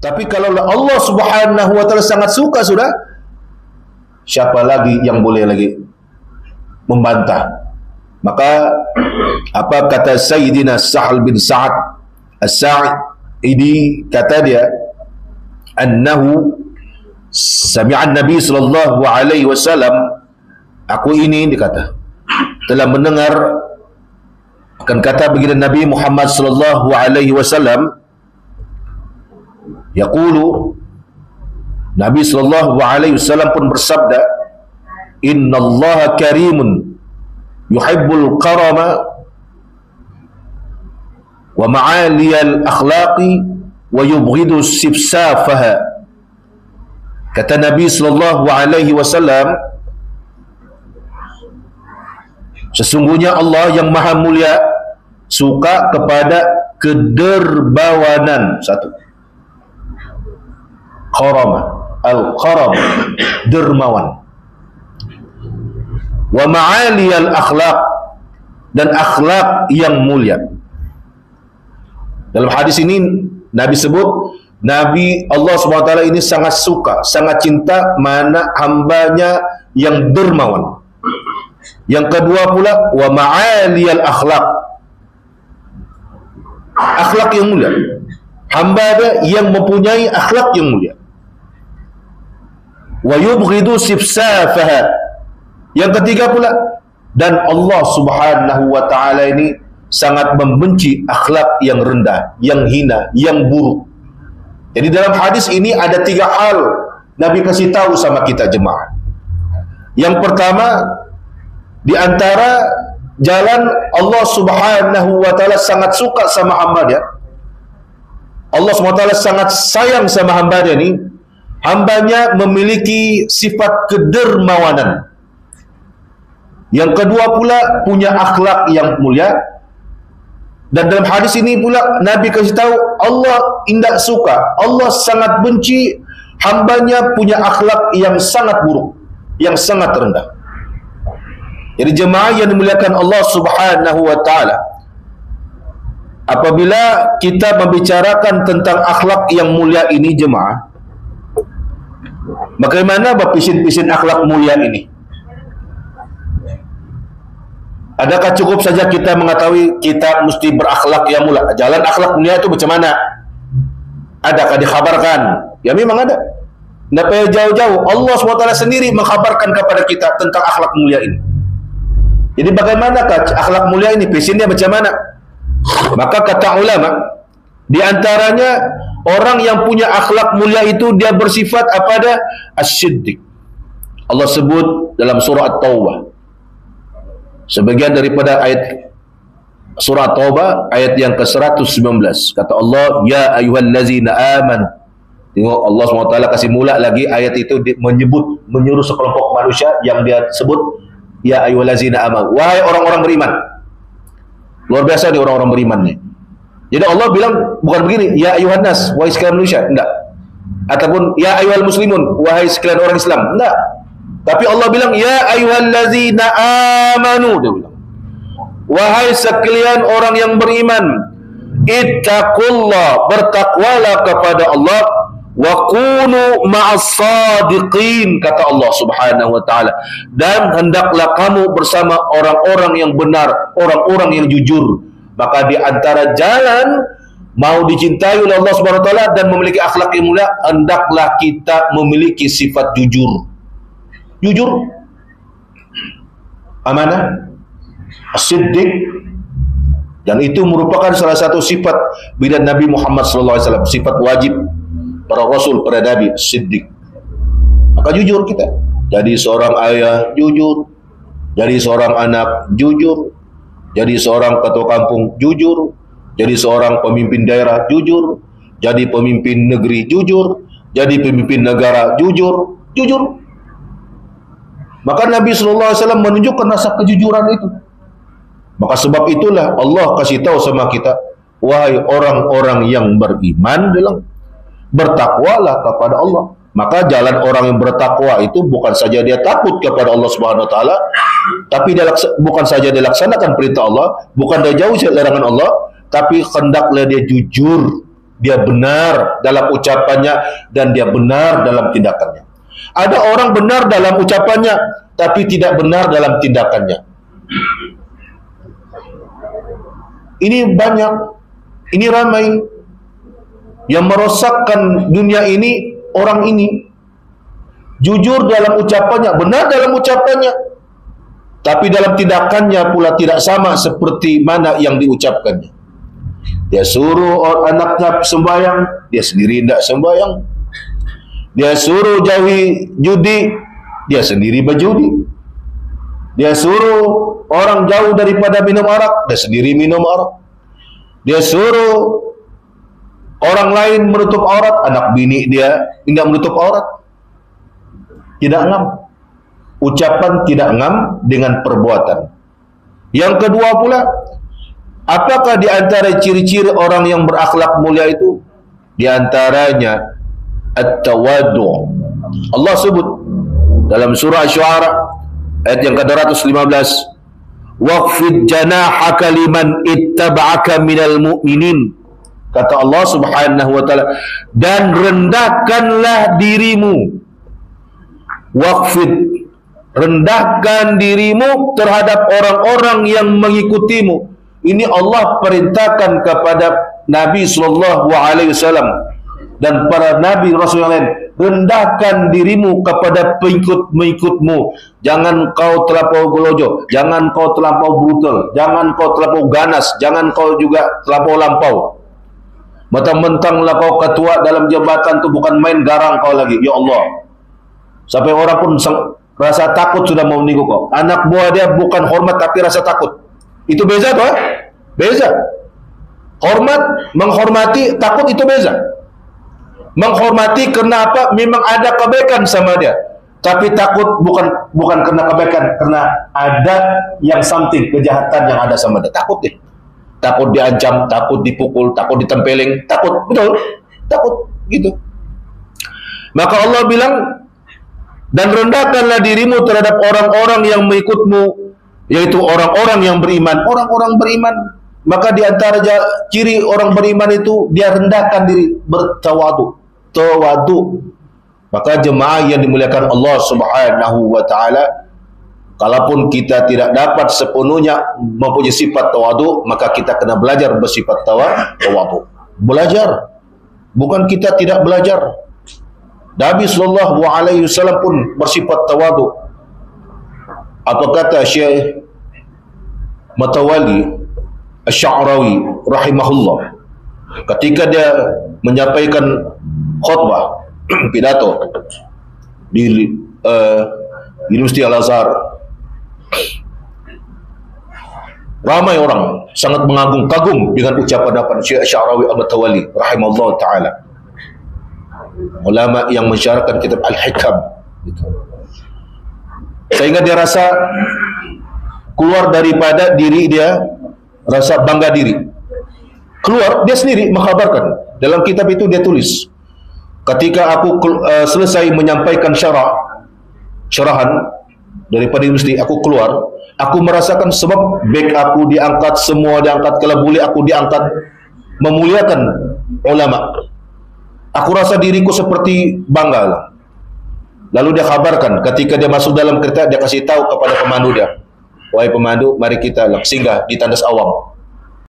Tapi kalau Allah Subhanahu wa taala sangat suka sudah, siapa lagi yang boleh lagi membantah? Maka apa kata Sayyidina Sahal bin Sa'ad As-Sa'idi, kata dia, annahu sami'an Nabi sallallahu alaihi wasallam, aku ini dikata telah mendengar akan kata baginda Nabi Muhammad sallallahu alaihi wasallam, yaqulu, Nabi sallallahu alaihi wasallam pun bersabda, innallaha karimun yuhibbul karama wa ma'aliyal akhlaqi wa yubghidu sifsafaha. Kata Nabi sallallahu alaihi wasallam, sesungguhnya Allah yang maha mulia suka kepada kederbawanan. Satu, karama, al-karam, dermawan. Wa ma'aliyal akhlaq, dan akhlak yang mulia. Dalam hadis ini Nabi sebut, Nabi Allah SWT ini sangat suka, sangat cinta mana hambanya yang dermawan. Yang kedua pula, wa ma'aliyal akhlaq, akhlak yang mulia. Hamba dia yang mempunyai akhlak yang mulia. Wa yubghidu sifsafaha. Yang ketiga pula, dan Allah Subhanahu wa taala ini sangat membenci akhlak yang rendah, yang hina, yang buruk. Jadi dalam hadis ini ada 3 hal Nabi kasih tahu sama kita jemaah. Yang pertama, di antara jalan Allah Subhanahu wa taala sangat suka sama hamba dia, Allah Subhanahu wa taala sangat sayang sama hamba dia ni, hambanya memiliki sifat kedermawanan. Yang kedua pula, punya akhlak yang mulia. Dan dalam hadis ini pula Nabi kasih tahu, Allah tidak suka, Allah sangat benci hambanya punya akhlak yang sangat buruk, yang sangat rendah. Jadi jemaah yang dimuliakan Allah Subhanahu wa taala, apabila kita membicarakan tentang akhlak yang mulia ini jemaah, bagaimana berpisin-pisin akhlak mulia ini? Adakah cukup saja kita mengetahui kita mesti berakhlak yang mulia? Jalan akhlak mulia itu macam mana? Adakah dikhabarkan? Ya memang ada. Tidak payah jauh-jauh. Allah SWT sendiri mengkhabarkan kepada kita tentang akhlak mulia ini. Jadi bagaimanakah akhlak mulia ini? Pisinnya macam mana? Maka kata ulama, di antaranya orang yang punya akhlak mulia itu dia bersifat apa dia? As-siddiq. Allah sebut dalam surah At-Taubah. Sebagian daripada ayat surah Taubah ayat yang ke-119, kata Allah, ya ayyuhallazina amanu. Tengok Allah SWT kasih mula lagi ayat itu menyuruh sekelompok manusia yang dia sebut ya ayyuhallazina amanu, wahai orang-orang beriman. Luar biasa nih orang-orang beriman nih. Jadi Allah bilang bukan begini, ya ayyuhan nas, wahai sekalian manusia, enggak. Ataupun ya ayyuhal muslimun, wahai sekalian orang Islam, enggak. Tapi Allah bilang ya ayyuhallazina amanu, dia bilang, wahai sekalian orang yang beriman, ittaqullah, bertakwalah kepada Allah, wa kunu ma'as sadiqin, kata Allah Subhanahu wa taala, dan hendaklah kamu bersama orang-orang yang benar, orang-orang yang jujur. Maka di antara jalan mau dicintai oleh Allah Subhanahu wa taala dan memiliki akhlak yang mulia, hendaklah kita memiliki sifat jujur. Jujur, amanah, as-siddiq, dan itu merupakan salah satu sifat bila Nabi Muhammad SAW, sifat wajib para rasul, para nabi, siddiq. Maka jujur kita, jadi seorang ayah jujur, jadi seorang anak jujur, jadi seorang ketua kampung jujur, jadi seorang pemimpin daerah jujur, jadi pemimpin negeri jujur, jadi pemimpin negara jujur. Maka Nabi SAW menunjukkan rasa kejujuran itu. Maka sebab itulah Allah kasih tahu sama kita, wahai orang-orang yang beriman, bilang, bertakwalah kepada Allah. Maka jalan orang yang bertakwa itu bukan saja dia takut kepada Allah Subhanahu wa taala, tapi dia bukan saja dia laksanakan perintah Allah, bukan dia jauh dari larangan Allah, tapi hendaklah dia jujur dia benar dalam ucapannya dan dia benar dalam tindakannya. Ada orang benar dalam ucapannya tapi tidak benar dalam tindakannya. Ini banyak, ini ramai yang merosakkan dunia ini. Orang ini jujur dalam ucapannya, benar dalam ucapannya, tapi dalam tindakannya pula tidak sama seperti mana yang diucapkannya. Dia suruh anaknya sembahyang, dia sendiri tidak sembahyang. Dia suruh jauhi judi, dia sendiri berjudi. Dia suruh orang jauh daripada minum arak, dia sendiri minum arak. Dia suruh orang lain menutup aurat, anak bini dia tidak menutup aurat. Tidak ngam. Ucapan tidak ngam dengan perbuatan. Yang kedua pula, apakah di antara ciri-ciri orang yang berakhlak mulia itu? Di antaranya at-tawaddu'. Allah sebut dalam surah Asy-Syu'ara ayat yang ke-215, waqfid janahaka liman ittaba'aka minal mu'minin. Kata Allah Subhanahu wa taala, dan rendahkanlah dirimu. Waqfid, rendahkan dirimu terhadap orang-orang yang mengikutimu. Ini Allah perintahkan kepada Nabi sallallahu alaihi wasallam dan para nabi rasul yang lain, rendahkan dirimu kepada pengikut-pengikutmu. Jangan kau terlampau gelojo, jangan kau terlampau brutal, jangan kau terlampau ganas, jangan kau juga terlampau lampau. Mentang-mentanglah kau ketua dalam jabatan tu, bukan main garang kau lagi. Ya Allah, sampai orang pun rasa takut sudah mau menipu kau. Anak buah dia bukan hormat tapi rasa takut. Itu beza tuh, beza. Hormat, menghormati, takut itu beza. Menghormati karena apa? Memang ada kebaikan sama dia. Tapi takut bukan karena kebaikan, karena ada yang something, kejahatan yang ada sama dia. Takut dia. Takut diancam, takut dipukul, takut ditempeling, takut, betul, takut, gitu. Maka Allah bilang, dan rendahkanlah dirimu terhadap orang-orang yang mengikutmu, yaitu orang-orang yang beriman. Orang-orang beriman, maka di antara ciri orang beriman itu dia rendahkan diri, bertawadu, tawadu. Maka jemaah yang dimuliakan Allah Subhanahu wa taala, kalaupun kita tidak dapat sepenuhnya mempunyai sifat tawadu, maka kita kena belajar bersifat tawadu. Belajar, bukan kita tidak belajar. Nabi sallallahu alaihi wasallam pun bersifat tawadu. Apa kata Syekh Matawali Asy-Sya'rawi rahimahullah ketika dia menyampaikan khutbah pidato di Universiti Al-Azhar? Ramai orang sangat kagum dengan ucapan Syekh Asy-Sya'rawi Al-Matawali rahimahullah ta'ala, ulama yang mensyarahkan kitab Al-Hikam gitu. Sehingga dia rasa keluar daripada diri dia rasa bangga diri. Keluar, dia sendiri mengkhabarkan. Dalam kitab itu dia tulis, ketika aku selesai menyampaikan syarahan daripada universiti, aku keluar, aku merasakan sebab beg aku diangkat, semua diangkat, kalau boleh aku diangkat, memuliakan ulama. Aku rasa diriku seperti bangga lah. Lalu dia kabarkan, ketika dia masuk dalam kereta, dia kasih tahu kepada pemandu dia, wahai pemandu, mari kita singgah di tandas awam.